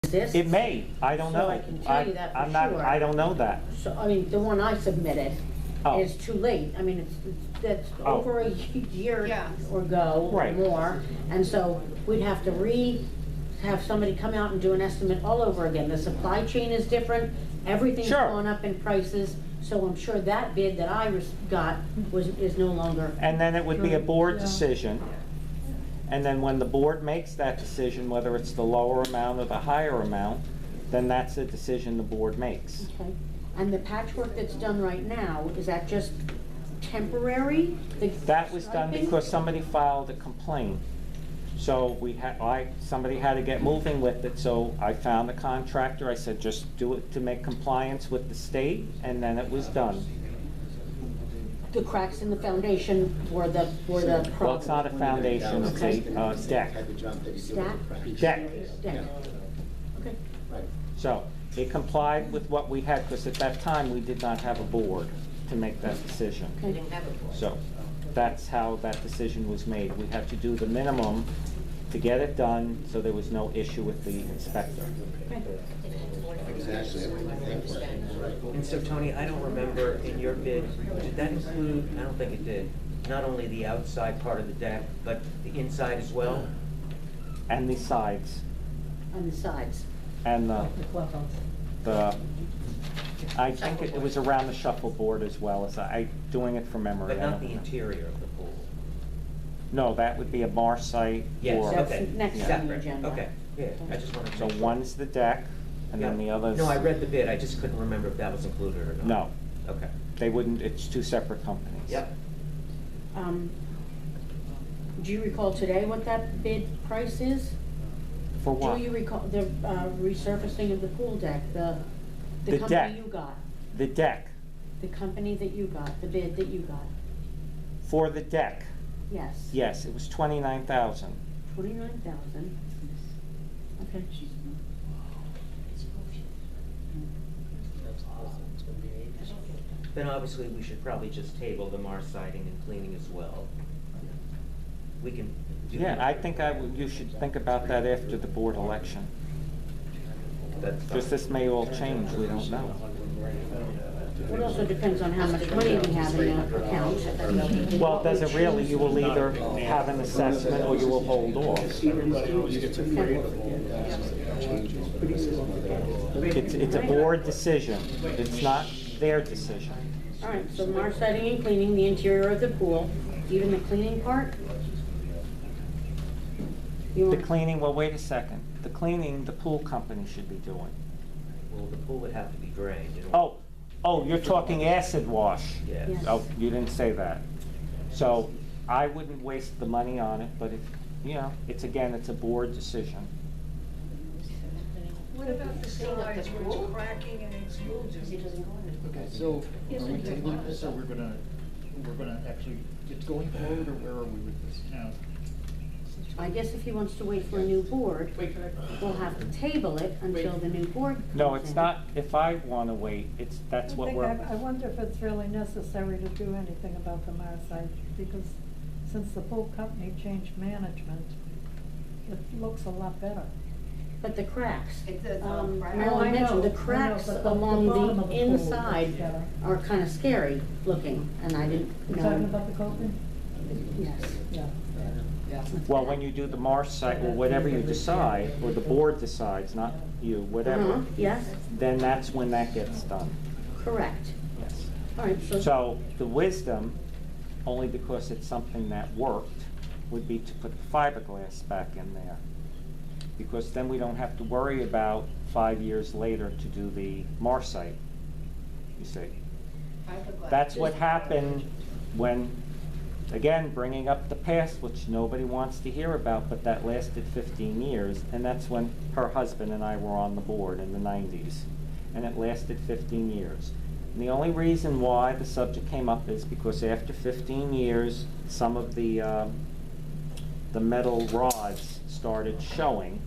exists. It may, I don't So know. I can tell you that for I'm not, sure. I don't know that. So, I mean, the one I submitted Oh. is too late. I mean, that's Oh. over a year Yeah. or go, or Right. more. And so we'd have to have somebody come out and do an estimate all over again. The supply chain is different, everything's Sure. gone up in prices. So I'm sure that bid that I got is no longer. And then it would be a board Yeah. decision. And then when the board makes that decision, whether it's the lower amount or the higher amount, then that's a decision the board makes. Okay. And the patchwork that's done right now, is that just temporary? The That was done striping? because somebody filed a complaint. So somebody had to get moving with it, so I found the contractor, I said, just do it to make compliance with the state, and then it was done. The cracks in the foundation were the problem? Well, it's not a foundation, it's a deck. Stack? Deck. Deck. Okay. So it complied with what we had, because at that time, we did not have a board to make that decision. Okay. So that's how that decision was made. We had to do the minimum to get it done, so there was no issue with the inspector. Okay. And so, Tony, I don't remember in your bid, did that include, I don't think it did, not only the outside part of the deck, but the inside as well? And the sides, On the sides. and The clubhouse. I think it was around the shuffleboard as well, as doing it from memory. But I not don't the remember. interior of the pool? No, that would be a Marcite. Yes, or- That's okay. next on the Separate. agenda. Okay, yeah, I just wanted to. So make sure. one's the deck, and then Yeah. the other's. No, I read the bid, I just couldn't remember if that was included or not. No, Okay. they wouldn't, it's two separate companies. Yep. Do you recall today what that bid price is? For what? Do you recall the resurfacing of the pool deck, the The company deck. you got? The deck, The company that you got, the bid that you got? for the deck, Yes. yes, it was 29,000. 29,000. Okay. Then obviously, we should probably just table the Marciting and cleaning as well. We can do. Yeah, I think you should think about that after the board election. That's Because fine. this may all change, we don't know. It also depends on how much money we have in the account. Well, does it really? You will either have an assessment or you will hold off. It's a board decision. It's not their decision. All right, so marciting and cleaning the interior of the pool, even the cleaning part? You The want- cleaning, well, wait a second. The cleaning, the pool company should be doing. Well, the pool would have to be drained. You know. Oh, you're talking acid wash. Yes. Yes. Oh, you didn't say that. So I wouldn't waste the money on it, but it's a board decision. What about the sides where it's cracking and explosions? Okay, so are we tabling this, or we're gonna actually, it's going forward, or where are we with this now? I guess if he wants to wait for a new board, we'll have to table it until the new board No, comes it's in. not, if I want to wait, that's what I wonder if it's really necessary to do anything about the Marside, because since the pool company changed management, it looks a lot better. But the cracks, It's all Oh, Marilyn I mentioned, the know, cracks but the along bottom of the the pool looks inside better. are kind of scary looking, and I didn't You talking know. about the coping? Yes. Yeah. Well, when you do the marsh site, or whatever you decide, or the board decides, not you, whatever, Yes, then that's when that gets done. correct. Yes. All right, So the wisdom, only because it's something that worked, would be to put fiberglass back in there. Because then we don't have to worry about 5 years later to do the marsh site, you see. That's what happened when, again, bringing up the past, which nobody wants to hear about, but that lasted 15 years, and that's when her husband and I were on the board in the 90s, and it lasted 15 years. And the only reason why the subject came up is because after 15 years, some of the metal rods started showing.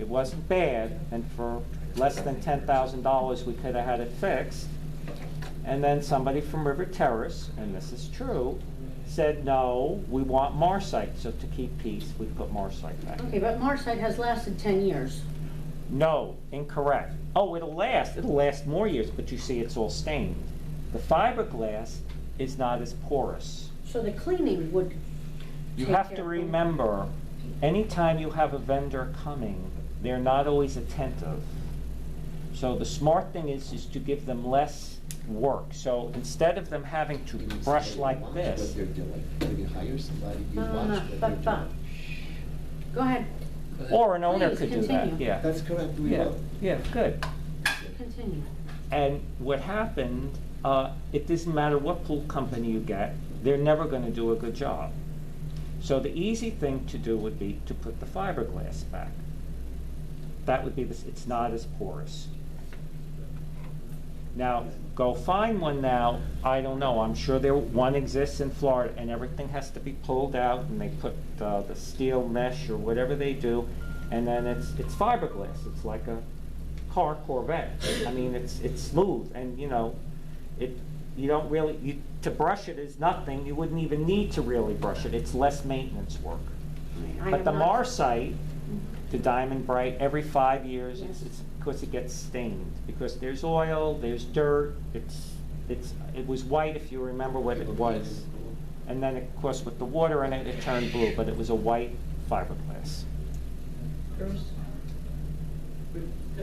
It wasn't bad, and for less than $10,000, we could have had it fixed. And then somebody from River Terrace, and this is true, said, no, we want Marcite. So to keep peace, we put Marcite back. okay, but Marcite has lasted 10 years. No, incorrect. Oh, it'll last more years, but you see it's all stained. The fiberglass is not as porous. So the cleaning would You take have care to of it. remember, anytime you have a vendor coming, they're not always attentive. So the smart thing is to give them less work. So instead of them having to brush like Watch this, what they're doing. When you hire somebody, you No, watch what they're doing. Go ahead, or an owner Please, could do that, continue. yeah. That's correct, we Yeah, will. yeah, good. continue. And what happened, it doesn't matter what pool company you get, they're never gonna do a good job. So the easy thing to do would be to put the fiberglass back. That would be, it's not as porous. Now, go find one now, I don't know, I'm sure one exists in Florida, and everything has to be pulled out, and they put the steel mesh or whatever they do, and then it's fiberglass, it's like a car Corvette. I mean, it's smooth, and you don't really, to brush it is nothing, you wouldn't even need to really brush it, it's less maintenance work. I But am the not- Marsite, the Diamond Bright, every 5 years, Yes. it's because it gets stained, because there's oil, there's dirt, it was white if you remember what it was. And then, of course, with the water in it, it turned blue, but it was a white fiberglass.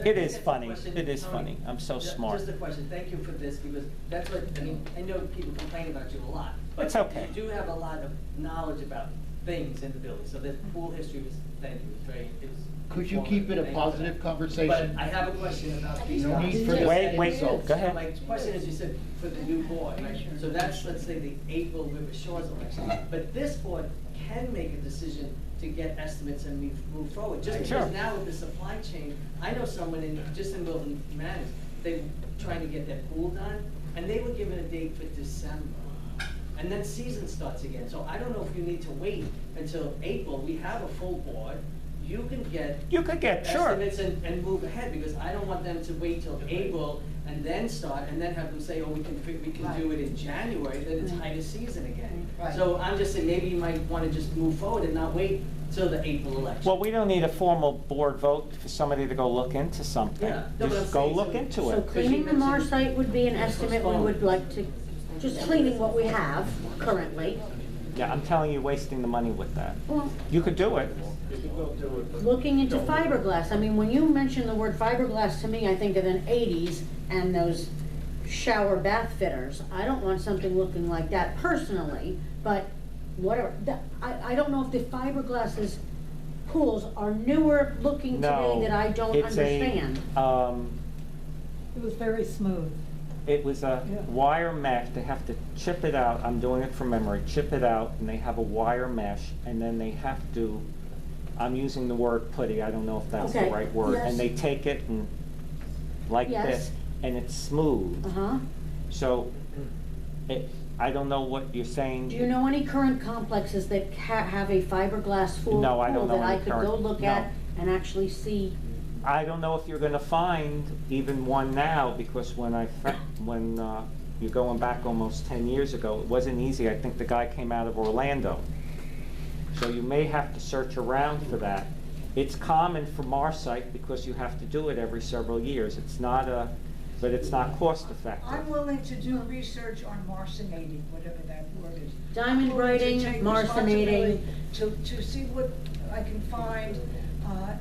It is funny, it is funny, I'm so smart. Just a question, thank you for this, because that's what, I mean, I know people complain about you a lot. but It's okay. You do have a lot of knowledge about things in the building, so the pool history was, thank you, it was very, it was. Could you keep it a informative. Thank you for positive that. conversation? But I have a question about these No guys. need for this. Wait, go ahead. My question is, you said for the new board, right? So that's, let's say, the April River Shores election. But this board can make a decision to get estimates and move forward. Just Sure. because now with the supply chain, I know someone just in Wilton Manors, they were trying to get their pool done, and they were given a date for December. And then season starts again. So I don't know if you need to wait until April. We have a full board. You can get You could get, sure. estimates and move ahead, because I don't want them to wait till April and then start, and then have them say, oh, we can do it in January, then it's height of season again. Right. So I'm just saying, maybe you might wanna just move forward and not wait till the April election. Well, we don't need a formal board vote for somebody to go look into something. Yeah, no, but I'm Just go saying, look so- into So it. cleaning the Marsite would be an estimate we would like to, just cleaning what we have currently. Yeah, I'm telling you, wasting the money with that. Well, You could do it. looking into fiberglass, I mean, when you mention the word fiberglass to me, I think of the 80s and those shower bath fitters. I don't want something looking like that personally, but whatever. I don't know if the fiberglasses pools are newer looking today No. that I don't it's a, understand. It was very smooth. It was a Yeah. wire mesh, they have to chip it out, I'm doing it from memory, chip it out, and they have a wire mesh, and then they have to, I'm using the word putty, I don't know if that's the Okay, right word, yes. and they take it and, like Yes. this, and it's smooth. Uh-huh. So, I don't know what you're saying. Do you know any current complexes that have a fiberglass pool No, I don't know that I any could go current- look no. at and actually see? I don't know if you're gonna find even one now, because when you're going back almost 10 years ago, it wasn't easy. I think the guy came out of Orlando. So you may have to search around for that. It's common for Marsite because you have to do it every several years. It's not but it's not cost effective. I'm willing to do research on marsonating, whatever that word is. Diamond I'm willing to braiding, take marsonating. responsibility To see what I can find,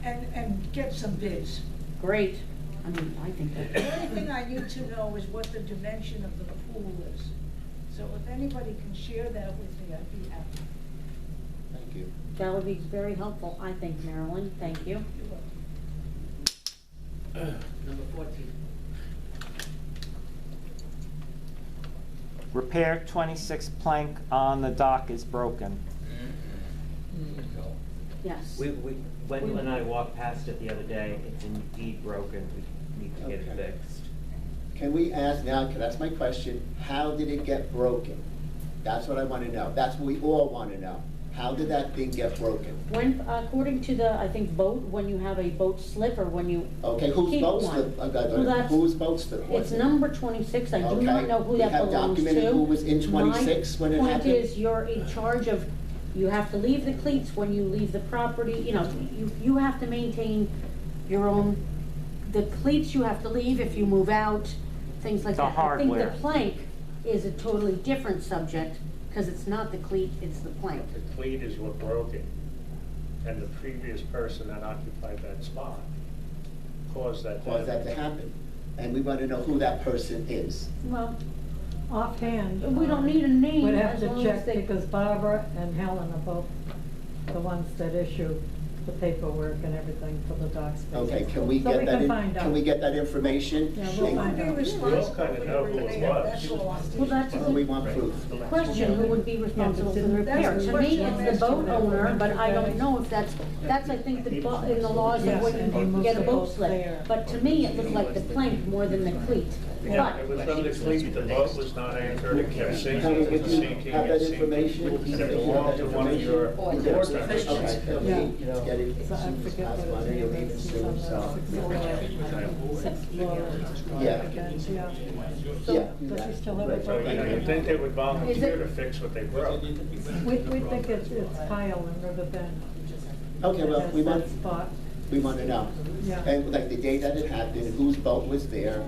and get some bids. Great. I mean, I think The that, only thing I need to know is what the dimension of the pool is. So if anybody can share that with me, I'd be happy. Thank you. that would be very helpful, I think, Marilyn. Thank you. You're welcome. Number 14. Repair 26 plank on the dock is broken. Yes. When and I walked past it the other day, it's indeed broken, we need to get it Okay. fixed. Can we ask now, 'cause that's my question, how did it get broken? That's what I want to know. That's what we all want to know. How did that thing get broken? When, according to the, I think, boat, when you have a boat slip or when you Okay, whose keep boat one. slip? Well, that's- Whose boat slip was It's it? number 26, I do Okay. not know who that We have belongs to. documented who was in 26 when it My happened? point is, you're in charge of, you have to leave the cleats when you leave the property, you know, you have to maintain your own the cleats you have to leave if you move out, things like The that. I hardware. think the plank is a totally different subject, because it's not the cleat, it's the plank. The cleat is what broke it, and the previous person that occupied that spot caused that. Cause that to happen. And we want to know who that person is. Well, Offhand. we don't need a name We'd have as to long as check they. because Barbara and Helen are both the ones that issue the paperwork and everything for the dock space. Okay, can we So get we that, can in- find can we out. get that information? Yeah, we'll Who find would be out. responsible kinda for know the who it repair? was. That's all. Well, that's Well, we want proof. the question, who would be responsible for the repair? That's the To me, question I'm it's the boat asking. owner, but I don't know if that's, I think, in the laws of Yes, when and he you moves get a the boat boat slip. there. But to me, it looked like the plank more than the cleat. Yeah, it But, was on the cleat, the boat was not anchored, it kept sinking, Can we it get was you, sinking, have that and sinking. information? And it belonged to one of your board members. Okay, Yeah. let's get it. So I forget what Last his one, name you'll is. need He's to on sue, so. the sixth floor. Yeah. Again, yeah. Yeah. Does he still have a So boat? you'd think they would Is volunteer it- to fix what they broke. We think it's Kyle in Riverbend. Okay, well, That's we that want, spot. we want to know. Yeah. And like the day that it happened, whose boat was there,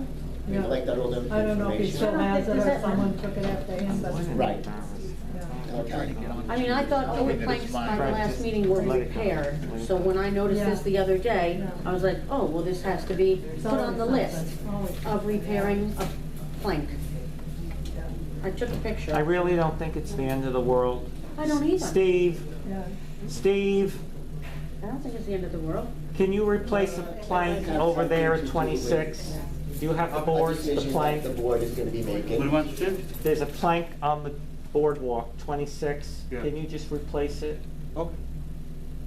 we'd Yeah. like that all the I don't know if he still information. has it Does or that- someone took it after him, but. Right. Yeah. Okay. I mean, I thought all the planks by the last meeting were repaired. So when I noticed this the other day, I was like, oh, well, this has to be put on the list of repairing a plank. I took a picture. I really don't think it's the end of the world. I don't either. Steve, Yeah. Steve, I don't think it's the end of the world. can you replace a plank over there at 26? Do you have the A boards, the decision that plank? the board is going to be making. There's a plank on the boardwalk, 26. Yeah. Can you just replace it? Okay.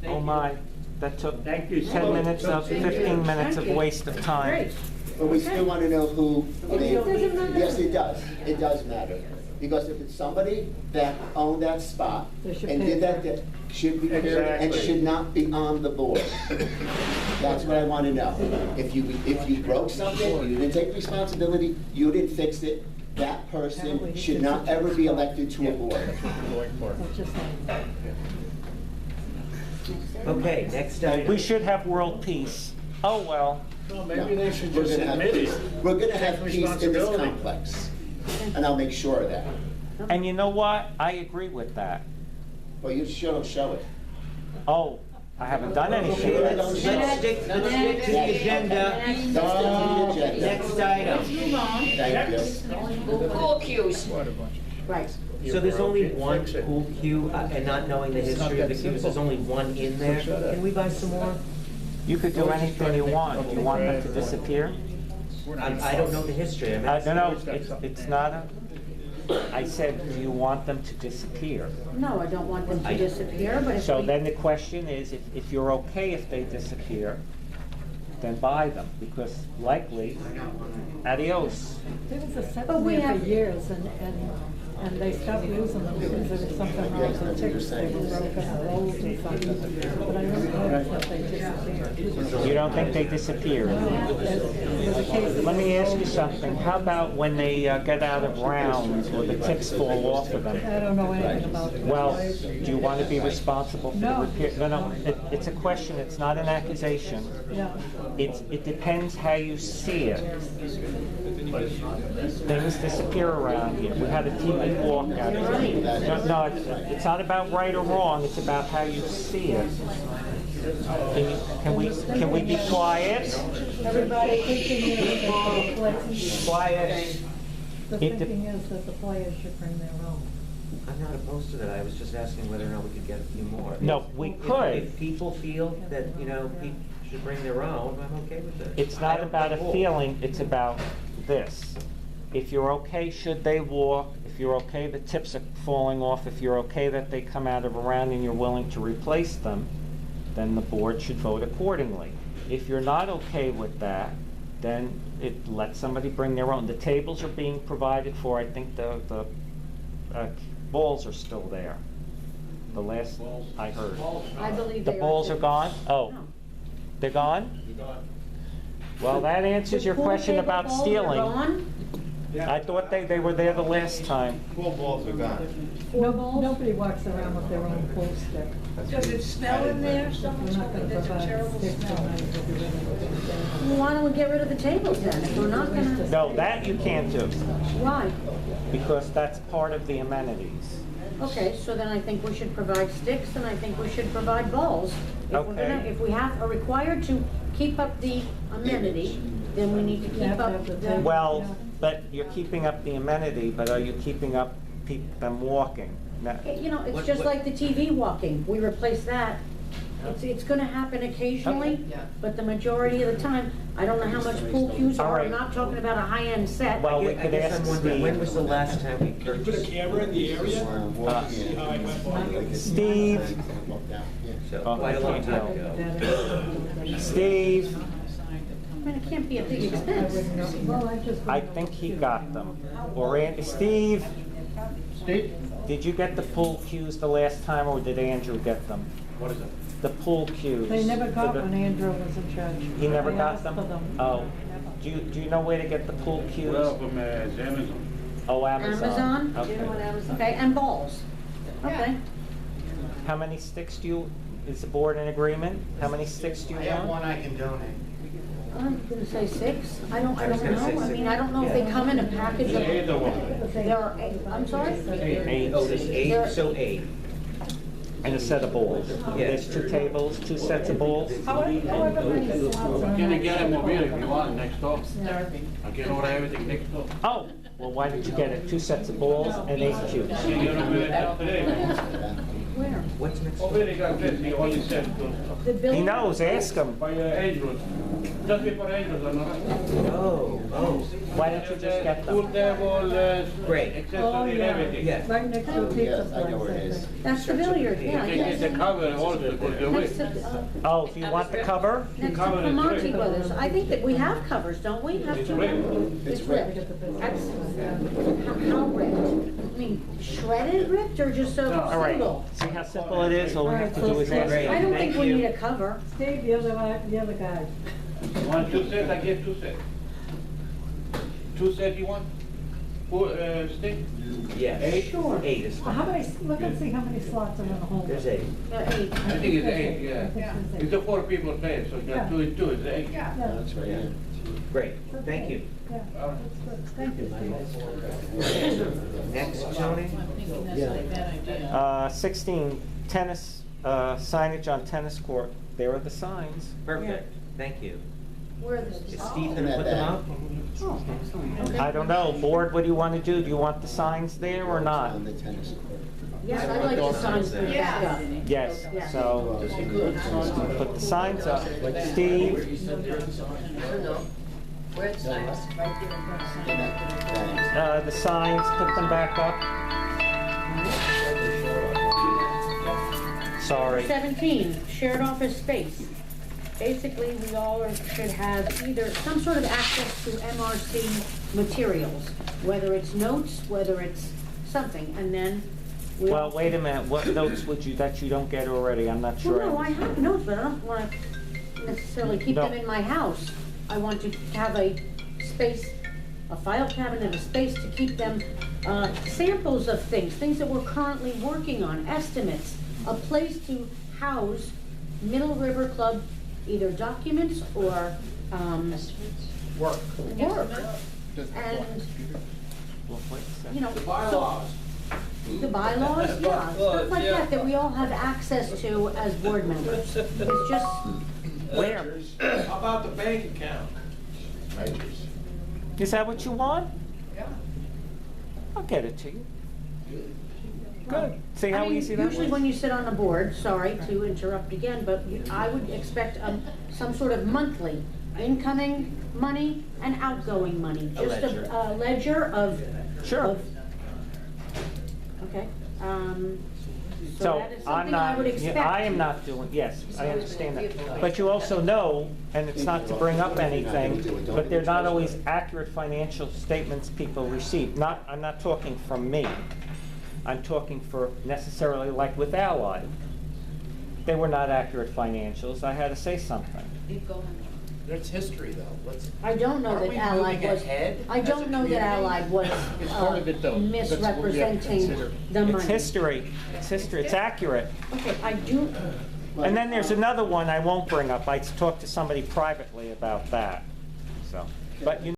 Oh my, that took Thank you. 10 minutes of, 15 minutes of waste of time. Great. But we still want to know who. It doesn't matter. Yes, it does. It does matter. Because if it's somebody that owned that spot They should and pay did that, for it. that should be repaired and Exactly. should not be on the board. That's what I want to know. If you broke something, you didn't take responsibility, you didn't fix it, that person should not ever be elected to a board. That's just like. Okay, next item. We should have world peace. Oh, well. Well, maybe they should We're just gonna have admit it. peace. We're gonna have Take peace in this responsibility. complex. And I'll make sure of that. And you know what? I agree with that. Well, you sure don't show it. Oh, I haven't done anything. Okay, let's stick to the agenda. Let's stick to the agenda. Next item. Thank you. Right. So there's only Fix one it. pool cue, and not knowing the history of the cues, there's only one in there. Can we buy some more? You could do anything you want. You want them to disappear? I don't know the history. I mean, No, it's not a, I said, do you want them to disappear? No, I don't want them to disappear, but if So we. then the question is, if you're okay if they disappear, then buy them, because likely, adios. There was a set But we there for have- years and they stopped using them because there was something wrong with the ticks, they were broken or old or something. But I don't know if they disappeared. You don't think they disappear? There's a case of- Let me ask you something. How about when they get out of rounds or the ticks fall off of them? I don't know anything about it. Well, do you want to be responsible for the No. repair? No, it's a question, it's not an accusation. Yeah. It depends how you see it. Things disappear around here. We had a TV walkout. No, it's not about right or wrong, it's about how you see it. Can we be quiet? Everybody thinking is that the players, Quiet. the It de- thinking is that the players should bring their own. I'm not opposed to that. I was just asking whether or not we could get a few more. No, we If- could. If people feel that, you know, people should bring their own, I'm okay with it. It's I not don't about a know. feeling, it's about this. If you're okay, should they walk? If you're okay, the tips are falling off. If you're okay that they come out of a round and you're willing to replace them, then the board should vote accordingly. If you're not okay with that, then let somebody bring their own. The tables are being provided for. I think the balls are still there. The last I heard. I believe The they are. balls too. are gone? Oh, No. they're gone? Well, that answers The your pool question table about balls are stealing. gone? I thought they were there the last time. Pool balls are gone. Nobody walks around with their own pool stick. Does it smell in there? Someone's We're not hoping gonna there's a provide terrible sticks smell. tonight, we'll do anything. Well, why don't we get rid of the tables then, if we're not gonna, No, that you can't do, why? because that's part of the amenities. Okay, so then I think we should provide sticks, and I think we should provide balls. If we're gonna, Okay. if we are required to keep up the amenity, then we need to You have keep to up have the the. table. Well, Yeah. but you're keeping up the amenity, but are you keeping up them walking? Now- You know, it's What- just what- like the TV walking, we replace that. It's gonna happen occasionally, Okay. Yeah. but the majority of the time, I don't know how much pool cues All are, right. I'm not talking about a high-end set. Well, we I could guess ask I'm wondering, when Steve. was the last time we Can you put a purchased? camera in the area? Uh, See how I went by? Steve. So, Oh, quite a long I can't time tell. ago. Steve, I mean, it can't be a big I expense. wouldn't know. Well, I just. I wouldn't know think he what got them. Or Andy, Steve, Steve? did you get the pool cues the last time, or did Andrew get them? What is it? The pool cues. They never got For the- when Andrew was in charge. He never I got asked them? for them. Oh, Never. do you know where to get the pool cues? Well, from Amazon. Oh, Amazon. Amazon? Do you Okay. know what Amazon? Okay, and balls. Okay. How many sticks do you, is the board in agreement? How many sticks do you I have want? one I can donate. I'm gonna say 6. I I don't was gonna say know. I six. mean, I don't know if they come in a package of. Either one. There are 8, I'm sorry? Eight. Oh, there's There- 8, so 8. And a set of balls. There's 2 tables, 2 sets of balls? However many slots are Can you on get that a mobile if table. you want next door? Yeah. I can order everything next door. Oh, well, why didn't you get it? 2 sets of balls and 8 cubes. Can you order it today? Where? What's next? Over there, got this, he only said The He building? knows, ask him. by Andrews. Just before Andrews, I know. Oh, Why don't you just get Pool them? table, Great. Oh, accessory and yeah. everything. Yeah. Right next to a pizza Yes, I know place, where it I is. think. That's the billiard, You yeah, can get the yes. cover also, because the Next weight. to, Oh, do you want the cover? next to Cover is Primanti ripped. Brothers. I think that we have covers, don't we? Have It's to- ripped. It's It's ripped. ripped. That's, how ripped? I mean, shredded ripped or just so All right, single? see how simple it is? All we have to do is ask Great. I him. don't think Thank we you. need a cover. Steve, you're the other guy. Want 2 sets, I get 2 sets. 2 sets you want? Pool, stick? Yes. 8? Sure. 8 is Well, how fine. many, look and see how many slots are in the hole. There's 8. Yeah, 8. I think it's 8, yeah. I think there's It's eight. a 4 people place, so you Yeah. got 2 and 2, it's 8. Yeah. Yeah. That's right, yeah. Great, thank you. Yeah, that's good. Thank you, Steve. Next, Tony? 16, tennis, signage on tennis court. There are the signs. Perfect, thank you. Where are the? Is oh. Steve gonna put them up? Oh, excellent. Okay. I don't know, board, what do you want to do? Do you want the signs there or not? On the tennis court. Yes, I I'd like want the those signs signs put there. back up. Yes, Yeah. so put the signs up. Steve, Where it's nice. the signs, put them back up. Sorry. 17, shared office space. Basically, we all should have either some sort of access to MRC materials, whether it's notes, whether it's something, and then we. Well, wait a minute, what notes would you, that you don't get already? I'm not Well, sure. no, I have notes, but I don't want to necessarily keep them No. in my house. I want to have a space, a file cabinet, a space to keep them, samples of things that we're currently working on, estimates, a place to house Middle River Club, either documents or, Work. work. Does the And, Well, wait a second. you know. The bylaws, yeah, stuff like that we all have access to as board members. It's just, Where? How about the bank account? Is that what you want? Yeah. I'll get it to you. Good. See how I mean, easy that was? usually when you sit on a board, sorry to interrupt again, but I would expect some sort of monthly incoming money and outgoing money. A Just ledger. a ledger of. Sure. of- Okay, so So that is I'm something I would not, expect. I am not doing, yes, I understand that. But you also know, and it's not to bring up anything, but they're not always accurate financial statements people receive. Not, I'm not talking from me. I'm talking for necessarily like with Allied. They were not accurate financials. I had to say something. That's history, though. Let's. I don't know Aren't that we Allied moving was, ahead I as don't a know that community? Allied was It's part of it, though. That's what we have to misrepresenting consider. the money. It's history, it's accurate. Okay, I do, And then there's another one I won't bring up. I talked to somebody privately about that, so. But you